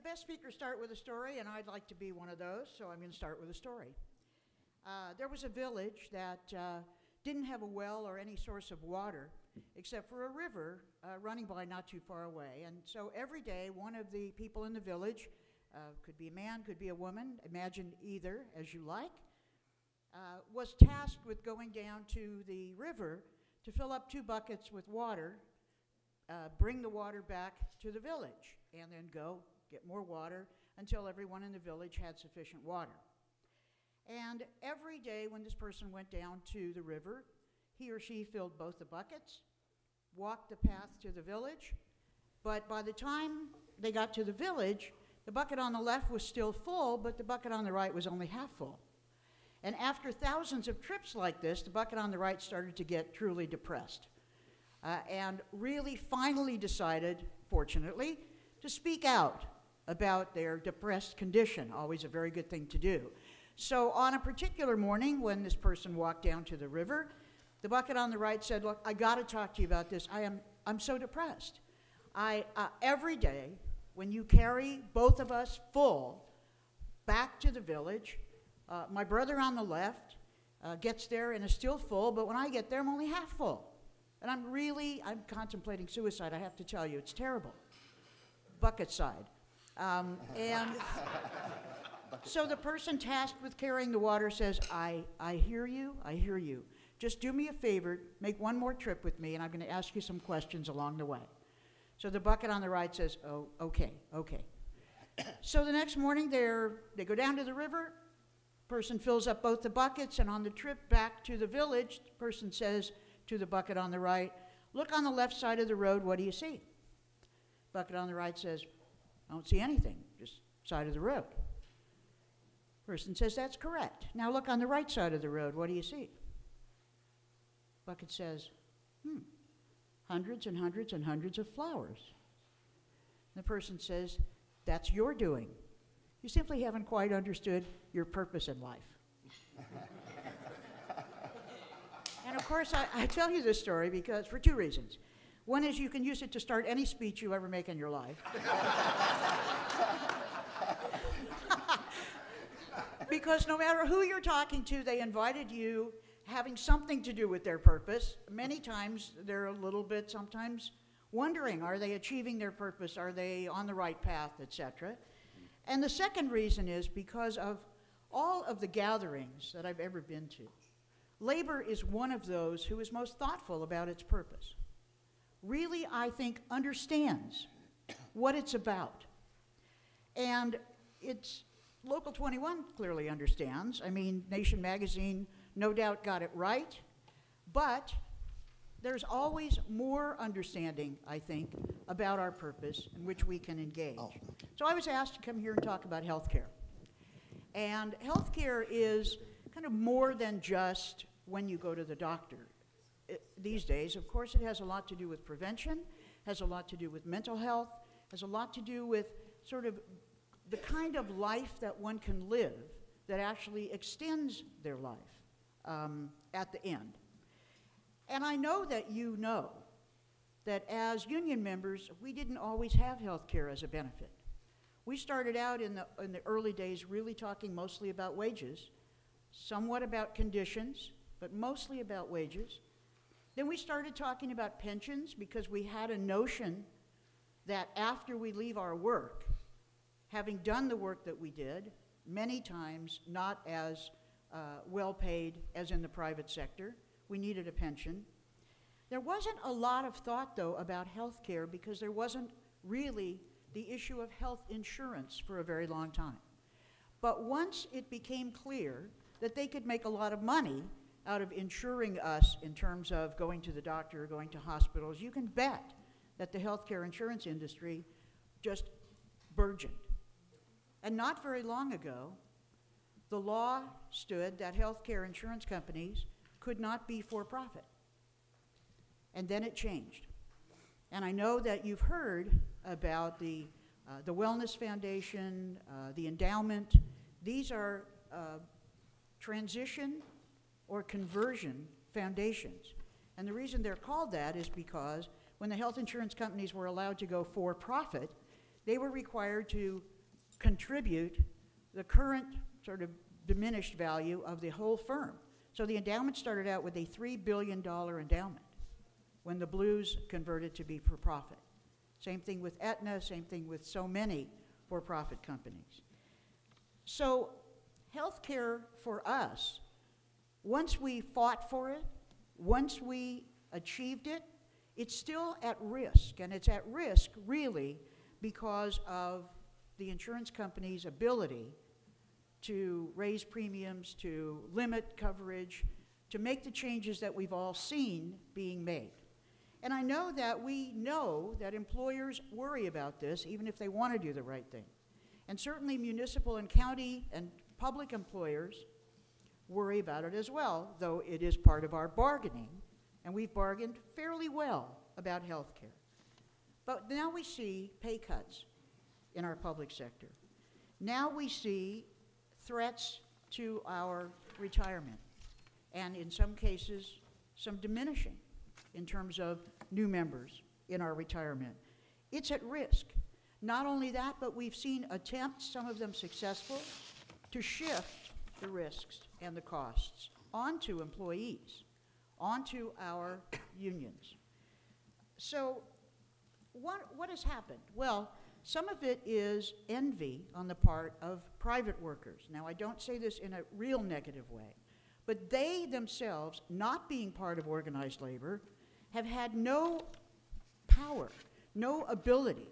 best speakers start with a story, and I'd like to be one of those, so I'm going to start with a story. There was a village that didn't have a well or any source of water except for a river running by not too far away. And so every day, one of the people in the village, could be a man, could be a woman, imagine either as you like, was tasked with going down to the river to fill up 2 buckets with water, bring the water back to the village, and then go get more water until everyone in the village had sufficient water. And every day when this person went down to the river, he or she filled both the buckets, walked the path to the village, but by the time they got to the village, the bucket on the left was still full, but the bucket on the right was only half full. And after thousands of trips like this, the bucket on the right started to get truly depressed, and really finally decided, fortunately, to speak out about their depressed condition, always a very good thing to do. So on a particular morning when this person walked down to the river, the bucket on the right said, "Look, I got to talk to you about this. I'm so depressed. Every day when you carry both of us full back to the village, my brother on the left gets there and is still full, but when I get there, I'm only half full. And I'm contemplating suicide, I have to tell you. It's terrible. Bucket side. And so the person tasked with carrying the water says, I hear you, I hear you. Just do me a favor, make one more trip with me, and I'm going to ask you some questions along the way." So the bucket on the right says, "Oh, okay. So the next morning, they go down to the river, person fills up both the buckets, and on the trip back to the village, the person says to the bucket on the right, "Look on the left side of the road, what do you see?" Bucket on the right says, "I don't see anything, just side of the road." Person says, "That's correct. Now look on the right side of the road, what do you see?" Bucket says, "Hundreds and hundreds and hundreds of flowers." And the person says, "That's your doing. You simply haven't quite understood your purpose in life." And of course, I tell you this story because for 2 reasons. One is you can use it to start any speech you ever make in your life. Because no matter who you're talking to, they invited you having something to do with their purpose. Many times they're a little bit sometimes wondering, are they achieving their purpose? Are they on the right path, etc.? And the second reason is because of all of the gatherings that I've ever been to, labor is one of those who is most thoughtful about its purpose. Really, I think, understands what it's about. And it's Local 21 clearly understands. I mean, Nation magazine no doubt got it right, but there's always more understanding, I think, about our purpose in which we can engage. So I was asked to come here and talk about healthcare. And healthcare is kind of more than just when you go to the doctor. These days, of course, it has a lot to do with prevention, has a lot to do with mental health, has a lot to do with sort of the kind of life that one can live that actually extends their life at the end. And I know that you know that as union members, we didn't always have health care as a benefit. We started out in the early days really talking mostly about wages, somewhat about conditions, but mostly about wages. Then we started talking about pensions because we had a notion that after we leave our work, having done the work that we did, many times not as well paid as in the private sector, we needed a pension. There wasn't a lot of thought, though, about health care because there wasn't really the issue of health insurance for a very long time. But once it became clear that they could make a lot of money out of insuring us in terms of going to the doctor or going to hospitals, you can bet that the healthcare insurance industry just burgeoned. And not very long ago, the law stood that healthcare insurance companies could not be for profit. And then it changed. And I know that you've heard about the Wellness Foundation, the endowment. These are transition or conversion foundations. And the reason they're called that is because when the health insurance companies were allowed to go for profit, they were required to contribute the current sort of diminished value of the whole firm. So the endowment started out with a $3 billion endowment when the Blues converted to be for profit. Same thing with Aetna, same thing with so many for-profit companies. So healthcare for us, once we fought for it, once we achieved it, it's still at risk, and it's at risk really because of the insurance company's ability to raise premiums, to limit coverage, to make the changes that we've all seen being made. And I know that employers worry about this, even if they want to do the right thing. And certainly municipal and county and public employers worry about it as well, though it is part of our bargaining, and we've bargained fairly well about health care. But now we see pay cuts in our public sector. Now we see threats to our retirement, and in some cases, some diminishing in terms of new members in our retirement. It's at risk. Not only that, but we've seen attempts, some of them successful, to shift the risks and the costs onto employees, onto our unions. So what has happened? Well, some of it is envy on the part of private workers. Now, I don't say this in a real negative way, but they themselves, not being part of organized labor, have had no power, no ability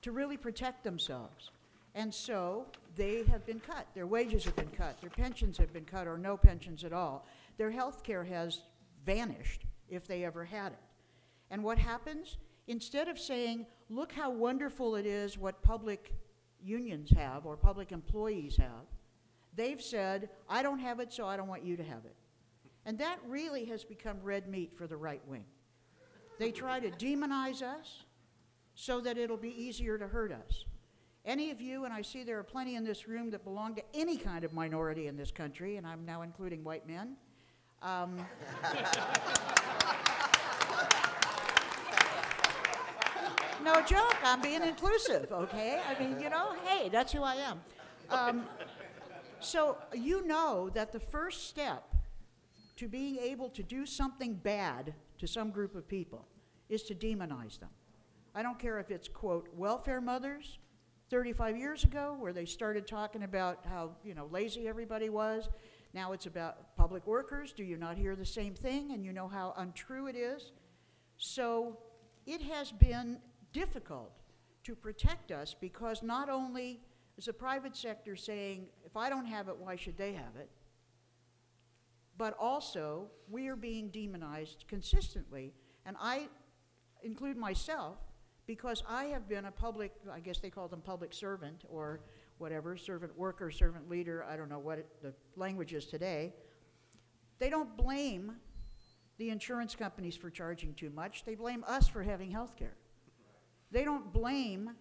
to really protect themselves. And so they have been cut. Their wages have been cut. Their pensions have been cut, or no pensions at all. Their health care has vanished, if they ever had it. And what happens? Instead of saying, look how wonderful it is what public unions have or public employees have, they've said, I don't have it, so I don't want you to have it. And that really has become red meat for the right wing. They try to demonize us so that it'll be easier to hurt us. Any of you, and I see there are plenty in this room that belong to any kind of minority in this country, and I'm now including white men. No joke, I'm being inclusive, okay? I mean, you know, hey, that's who I am. So you know that the first step to being able to do something bad to some group of people is to demonize them. I don't care if it's, quote, welfare mothers 35 years ago, where they started talking about how, you know, lazy everybody was. Now it's about public workers. Do you not hear the same thing? And you know how untrue it is. So it has been difficult to protect us, because not only is the private sector saying, if I don't have it, why should they have it? But also, we are being demonized consistently. And I include myself, because I have been a public, I guess they call them public servant or whatever, servant worker, servant leader, I don't know what the language is today. They don't blame the insurance companies for charging too much. They blame us for having health care. They don't blame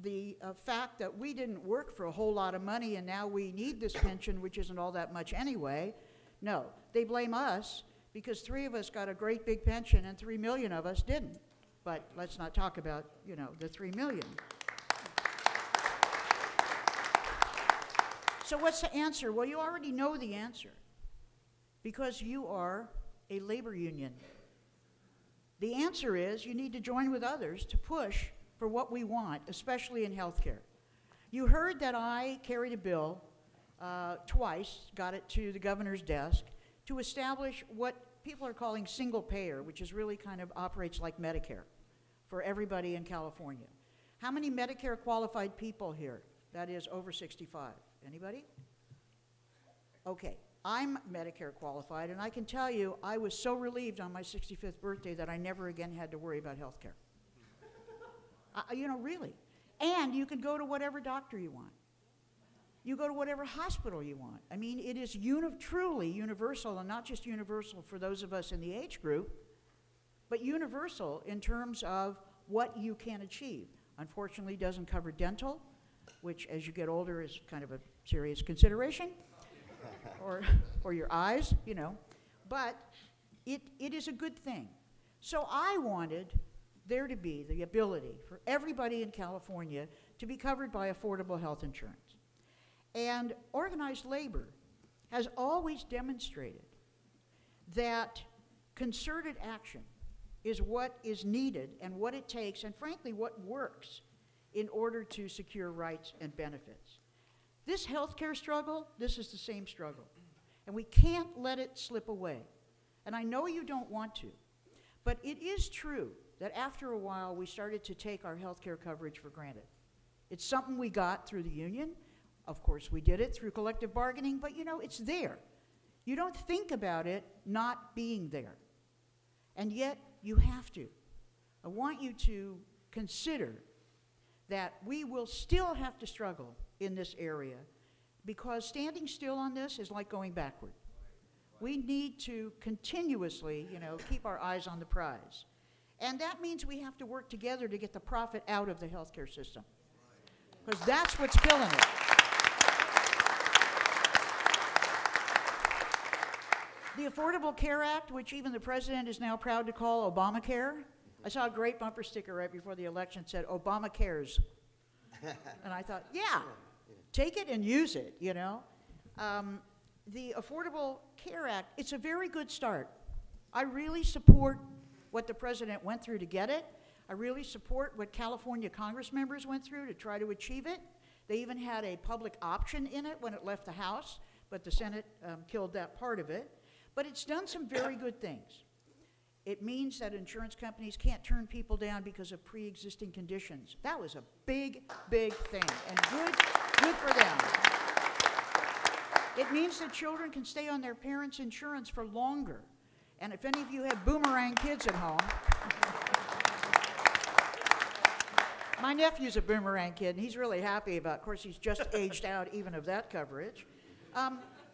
the fact that we didn't work for a whole lot of money and now we need this pension, which isn't all that much anyway. No, they blame us because 3 of us got a great big pension and 3 million of us didn't. But let's not talk about, you know, the 3 million. So what's the answer? Well, you already know the answer, because you are a labor union. The answer is you need to join with others to push for what we want, especially in health care. You heard that I carried a bill twice, got it to the governor's desk, to establish what people are calling single payer, which is really kind of operates like Medicare for everybody in California. How many Medicare qualified people here? That is over 65. Anybody? Okay, I'm Medicare qualified, and I can tell you I was so relieved on my 65th birthday that I never again had to worry about health care. You know, really. And you can go to whatever doctor you want. You go to whatever hospital you want. I mean, it is truly universal, and not just universal for those of us in the age group, but universal in terms of what you can achieve. Unfortunately, it doesn't cover dental, which as you get older is kind of a serious consideration, or your eyes, you know. But it is a good thing. So I wanted there to be the ability for everybody in California to be covered by affordable health insurance. And organized labor has always demonstrated that concerted action is what is needed and what it takes, and frankly, what works in order to secure rights and benefits. This healthcare struggle, this is the same struggle. And we can't let it slip away. And I know you don't want to, but it is true that after a while we started to take our healthcare coverage for granted. It's something we got through the union. Of course, we did it through collective bargaining, but you know, it's there. You don't think about it not being there. And yet, you have to. I want you to consider that we will still have to struggle in this area, because standing still on this is like going backward. We need to continuously, you know, keep our eyes on the prize. And that means we have to work together to get the profit out of the healthcare system, because that's what's killing it. The Affordable Care Act, which even the president is now proud to call Obamacare. I saw a great bumper sticker right before the election that said, Obama cares. And I thought, yeah, take it and use it, you know. The Affordable Care Act, it's a very good start. I really support what the president went through to get it. I really support what California Congress members went through to try to achieve it. They even had a public option in it when it left the House, but the Senate killed that part of it. But it's done some very good things. It means that insurance companies can't turn people down because of pre-existing conditions. That was a big, big thing, and good for them. It means that children can stay on their parents' insurance for longer. And if any of you have boomerang kids at home, my nephew's a boomerang kid, and he's really happy about it. Of course, he's just aged out even of that coverage.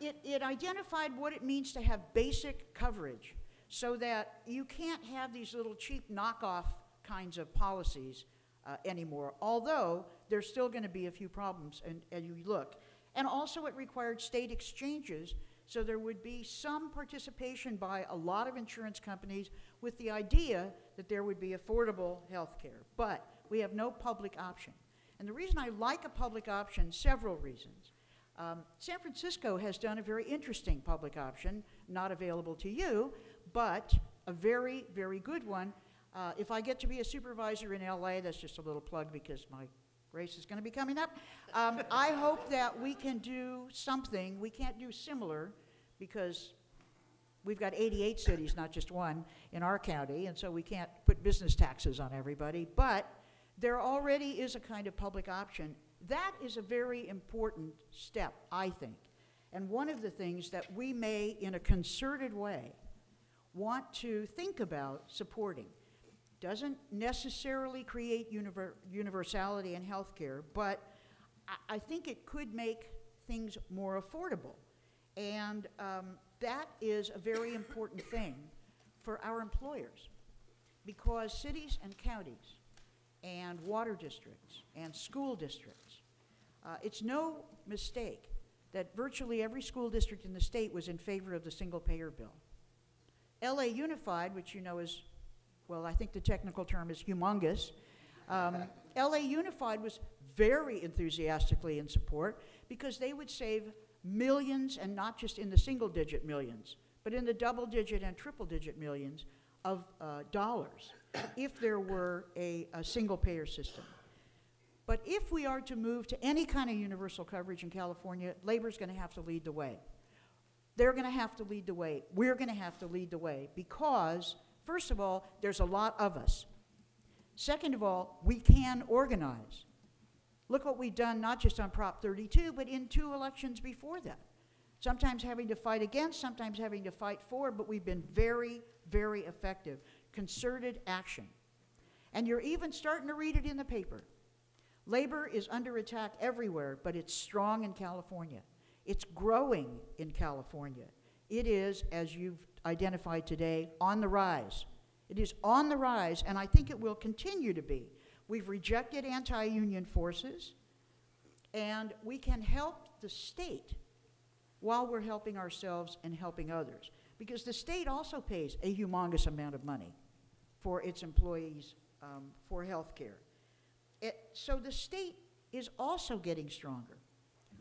It identified what it means to have basic coverage so that you can't have these little cheap knockoff kinds of policies anymore, although there's still going to be a few problems, and you look. And also it required state exchanges, so there would be some participation by a lot of insurance companies with the idea that there would be affordable health care. But we have no public option. And the reason I like a public option, several reasons. San Francisco has done a very interesting public option, not available to you, but a very, very good one. If I get to be a supervisor in LA, that's just a little plug because my race is going to be coming up. I hope that we can do something. We can't do similar because we've got 88 cities, not just one, in our county, and so we can't put business taxes on everybody, but there already is a kind of public option. That is a very important step, I think, and one of the things that we may, in a concerted way, want to think about supporting. Doesn't necessarily create universality in healthcare, but I think it could make things more affordable. And that is a very important thing for our employers, because cities and counties and water districts and school districts, it's no mistake that virtually every school district in the state was in favor of the single-payer bill. LA Unified, which you know is, well, I think the technical term is humongous. LA Unified was very enthusiastically in support because they would save millions, and not just in the single-digit millions, but in the double-digit and triple-digit millions of dollars if there were a single-payer system. But if we are to move to any kind of universal coverage in California, labor's going to have to lead the way. They're going to have to lead the way. We're going to have to lead the way because, first of all, there's a lot of us. Second of all, we can organize. Look what we've done, not just on Prop 32, but in 2 elections before that. Sometimes having to fight against, sometimes having to fight for, but we've been very, very effective. Concerted action. And you're even starting to read it in the paper. Labor is under attack everywhere, but it's strong in California. It's growing in California. It is, as you've identified today, on the rise. It is on the rise, and I think it will continue to be. We've rejected anti-union forces, and we can help the state while we're helping ourselves and helping others. Because the state also pays a humongous amount of money for its employees' for health care. So the state is also getting stronger.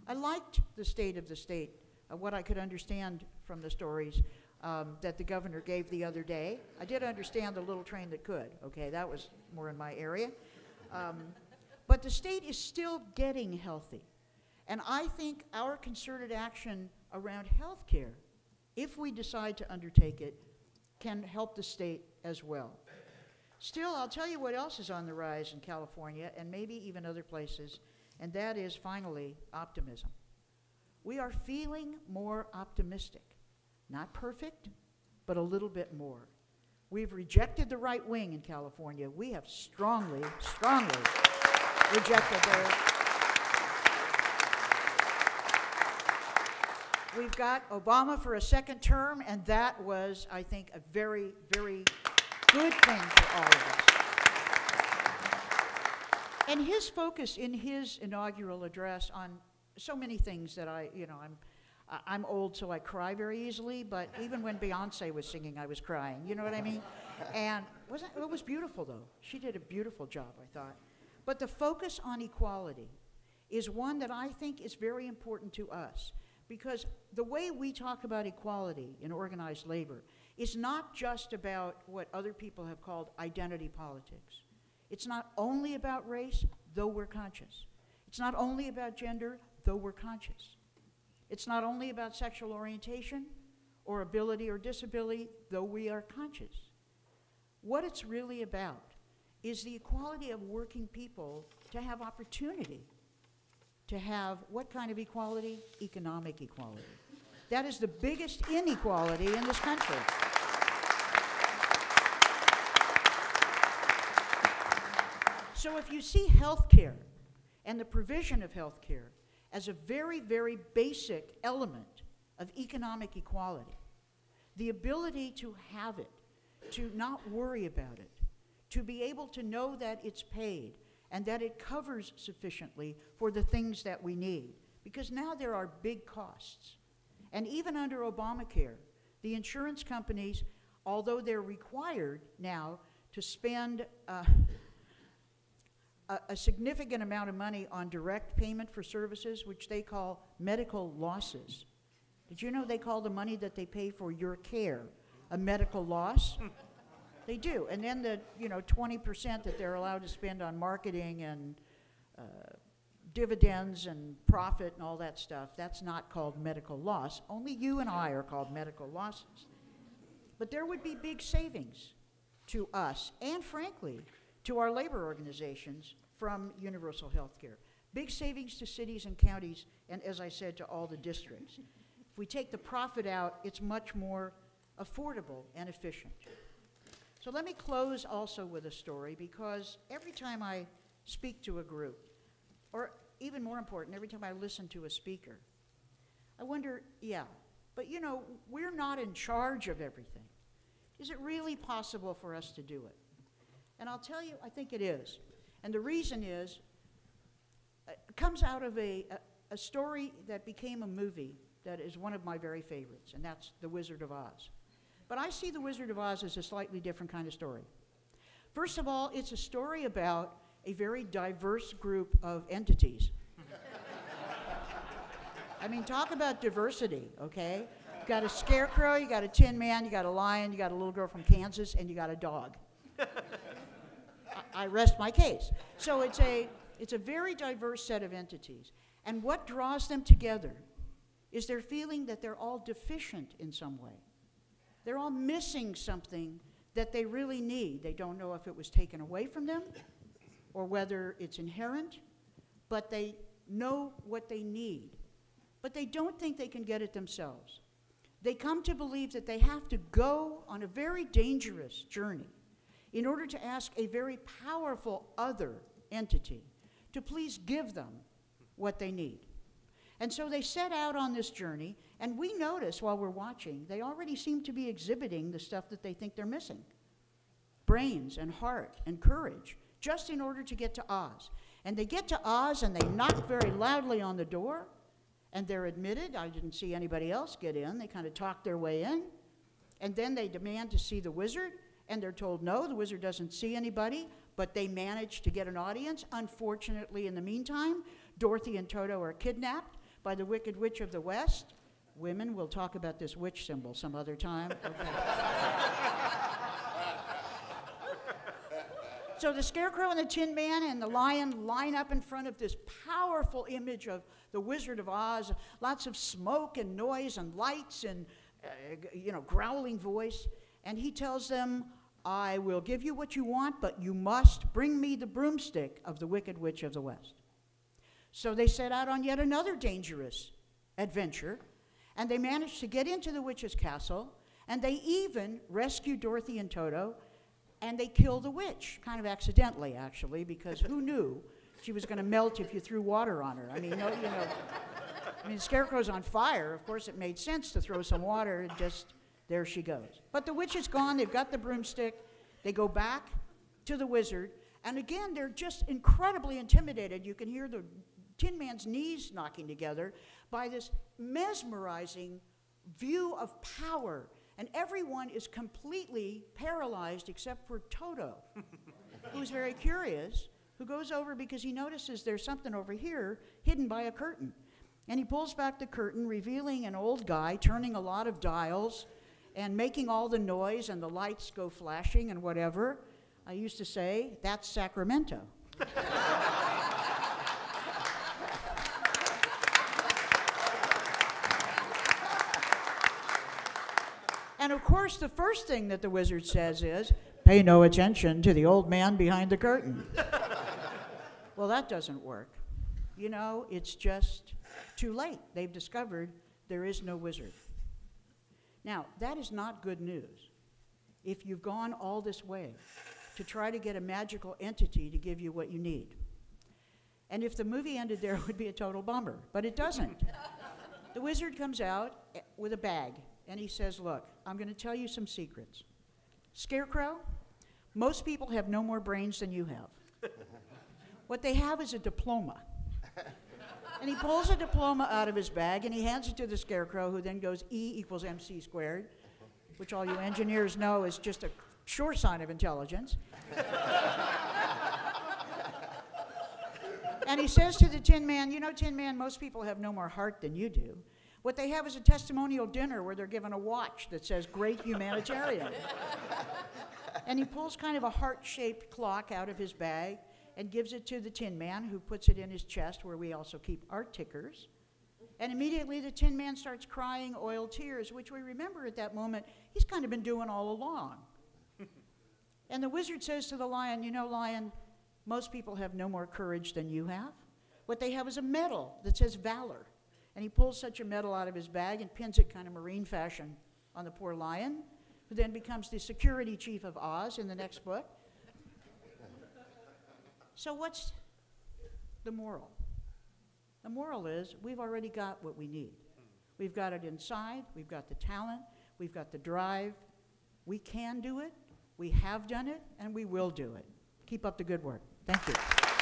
I liked the state of the state, what I could understand from the stories that the governor gave the other day. I did understand the little train that could, okay, that was more in my area. But the state is still getting healthy. And I think our concerted action around health care, if we decide to undertake it, can help the state as well. Still, I'll tell you what else is on the rise in California, and maybe even other places, and that is, finally, optimism. We are feeling more optimistic. Not perfect, but a little bit more. We've rejected the right wing in California. We have strongly, strongly rejected their... We've got Obama for a second term, and that was, I think, a very, very good thing for all of us. And his focus in his inaugural address on so many things that I'm old, so I cry very easily, but even when Beyonce was singing, I was crying. You know what I mean? And it was beautiful, though. She did a beautiful job, I thought. But the focus on equality is one that I think is very important to us, because the way we talk about equality in organized labor is not just about what other people have called identity politics. It's not only about race, though we're conscious. It's not only about gender, though we're conscious. It's not only about sexual orientation or ability or disability, though we are conscious. What it's really about is the equality of working people to have opportunity, to have what kind of equality? Economic equality. That is the biggest inequality in this country. So if you see health care and the provision of health care as a very, very basic element of economic equality, the ability to have it, to not worry about it, to be able to know that it's paid and that it covers sufficiently for the things that we need. Because now there are big costs. And even under Obamacare, the insurance companies, although they're required now to spend a significant amount of money on direct payment for services, which they call medical losses. Did you know they call the money that they pay for your care a medical loss? They do. And then the 20% that they're allowed to spend on marketing and dividends and profit and all that stuff, that's not called medical loss. Only you and I are called medical losses. But there would be big savings to us and, frankly, to our labor organizations from universal health care. Big savings to cities and counties, and as I said, to all the districts. If we take the profit out, it's much more affordable and efficient. So let me close also with a story, because every time I speak to a group, or even more important, every time I listen to a speaker, I wonder, yeah, but we're not in charge of everything. Is it really possible for us to do it? And I'll tell you, I think it is. And the reason is, it comes out of a story that became a movie that is one of my very favorites, and that's The Wizard of Oz. But I see The Wizard of Oz as a slightly different kind of story. First of all, it's a story about a very diverse group of entities. I mean, talk about diversity, okay? You got a scarecrow, you got a tin man, you got a lion, you got a little girl from Kansas, and you got a dog. I rest my case. So it's a very diverse set of entities. And what draws them together is their feeling that they're all deficient in some way. They're all missing something that they really need. They don't know if it was taken away from them or whether it's inherent, but they know what they need. But they don't think they can get it themselves. They come to believe that they have to go on a very dangerous journey in order to ask a very powerful other entity to please give them what they need. And so they set out on this journey, and we notice while we're watching, they already seem to be exhibiting the stuff that they think they're missing. Brains and heart and courage, just in order to get to Oz. And they get to Oz and they knock very loudly on the door, and they're admitted. I didn't see anybody else get in. They kind of talk their way in. And then they demand to see the wizard, and they're told, no, the wizard doesn't see anybody, but they managed to get an audience. Unfortunately, in the meantime, Dorothy and Toto are kidnapped by the Wicked Witch of the West. Women, we'll talk about this witch symbol some other time. Okay. So the Scarecrow and the Tin Man and the Lion line up in front of this powerful image of the Wizard of Oz. Lots of smoke and noise and lights and, growling voice. And he tells them, I will give you what you want, but you must bring me the broomstick of the Wicked Witch of the West. So they set out on yet another dangerous adventure, and they managed to get into the witch's castle, and they even rescue Dorothy and Toto, and they kill the witch, kind of accidentally, actually, because who knew she was going to melt if you threw water on her? I mean, the Scarecrow's on fire. Of course, it made sense to throw some water, and just, there she goes. But the witch is gone. They've got the broomstick. They go back to the wizard, and again, they're just incredibly intimidated. You can hear the Tin Man's knees knocking together by this mesmerizing view of power. And everyone is completely paralyzed except for Toto, who's very curious, who goes over because he notices there's something over here hidden by a curtain. And he pulls back the curtain, revealing an old guy turning a lot of dials and making all the noise and the lights go flashing and whatever. I used to say, that's Sacramento. And of course, the first thing that the wizard says is, pay no attention to the old man behind the curtain. Well, that doesn't work. You know, it's just too late. They've discovered there is no wizard. Now, that is not good news. If you've gone all this way to try to get a magical entity to give you what you need. And if the movie ended there, it would be a total bummer, but it doesn't. The wizard comes out with a bag. And he says, look, I'm going to tell you some secrets. Scarecrow, most people have no more brains than you have. What they have is a diploma. And he pulls a diploma out of his bag, and he hands it to the Scarecrow, who then goes E equals MC squared, which all you engineers know is just a sure sign of intelligence. And he says to the Tin Man, you know, Tin Man, most people have no more heart than you do. What they have is a testimonial dinner where they're given a watch that says, great humanitarian. And he pulls kind of a heart-shaped clock out of his bag and gives it to the Tin Man, who puts it in his chest, where we also keep our tickers. And immediately the Tin Man starts crying oil tears, which we remember at that moment he's kind of been doing all along. And the wizard says to the Lion, you know, Lion, most people have no more courage than you have. What they have is a medal that says valor. And he pulls such a medal out of his bag and pins it kind of Marine fashion on the poor Lion, who then becomes the security chief of Oz in the next book. So what's the moral? The moral is we've already got what we need. We've got it inside, we've got the talent, we've got the drive. We can do it, we have done it, and we will do it. Keep up the good work. Thank you.